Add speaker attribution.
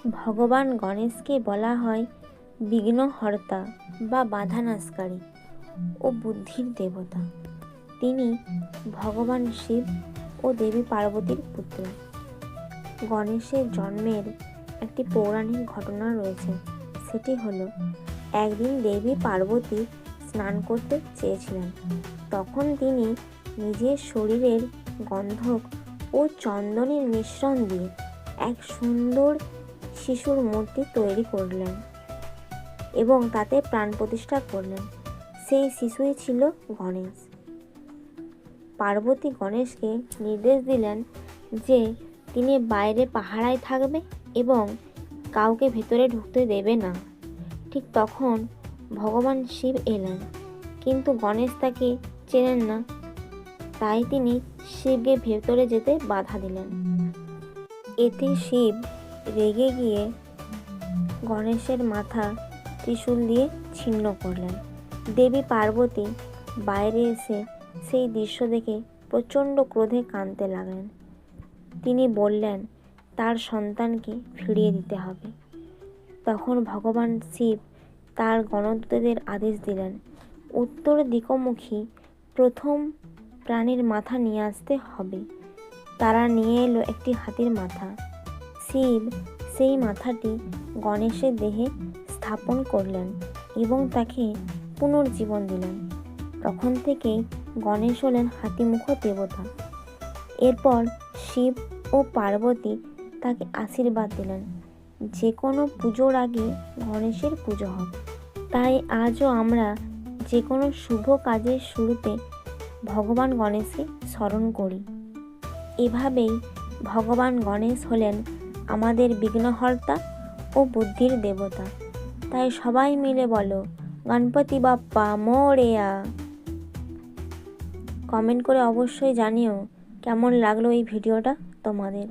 Speaker 1: ভগবান গণেশকে বলা হয় বিঘ্নহর্তা বা বাধানাশকারী ও বুদ্ধির দেবতা। তিনি ভগবান শিব ও দেবী পার্বতীর পুত্র। গণেশের জন্মের একটি পৌরাণিক ঘটনা রয়েছে। সেটি হলো, একদিন দেবী পার্বতী স্নান করতে চেয়েছিলেন। তখন তিনি নিজের শরীরের গন্ধক ও চন্দনের মিশ্রণ দিয়ে এক সুন্দর শিশুর মূর্তি তৈরি করলেন এবং তাতে প্রাণ প্রতিষ্ঠা করলেন। সেই শিশুই ছিল গণেশ। পার্বতী গণেশকে নির্দেশ দিলেন যে তিনি বাইরে পাহারায় থাকবে এবং কাউকে ভেতরে ঢুকতে দেবে না। ঠিক তখন ভগবান শিব এলেন, কিন্তু গণেশ তাকে চেনেন না, তাই তিনি শিবকে ভেতরে যেতে বাধা দিলেন। এতে শিব রেগে গিয়ে গণেশের মাথা ত্রিশূল দিয়ে ছিন্ন করলেন। দেবী পার্বতী বাইরে এসে সেই দৃশ্য দেখে প্রচণ্ড ক্রোধে কাঁদতে লাগলেন। তিনি বললেন তার সন্তানকে ফিরিয়ে দিতে হবে। তখন ভগবান শিব তার গণদূতদের আদেশ দিলেন, উত্তর দিকমুখী প্রথম প্রাণীর মাথা নিয়ে আসতে হবে। তারা নিয়ে এলো একটি হাতির মাথা। শিব সেই মাথাটি গণেশের দেহে স্থাপন করলেন এবং তাকে পুনর্জীবন দিলেন। তখন থেকেই গণেশ হলেন হাতিমুখ দেবতা। এরপর শিব ও পার্বতী তাকে আশীর্বাদ দিলেন, যে কোনো পুজোর আগে গণেশের পুজো হবে। তাই আজও আমরা যে কোনো শুভ কাজের শুরুতে ভগবান গণেশকে স্মরণ করি। এভাবেই ভগবান গণেশ হলেন আমাদের বিঘ্নহর্তা ও বুদ্ধির দেবতা। তাই সবাই মিলে বলো, গণপতি বাপ্পা মোরেয়া। কমেন্ট করে অবশ্যই জানিও কেমন লাগলো এই ভিডিওটা তোমাদের।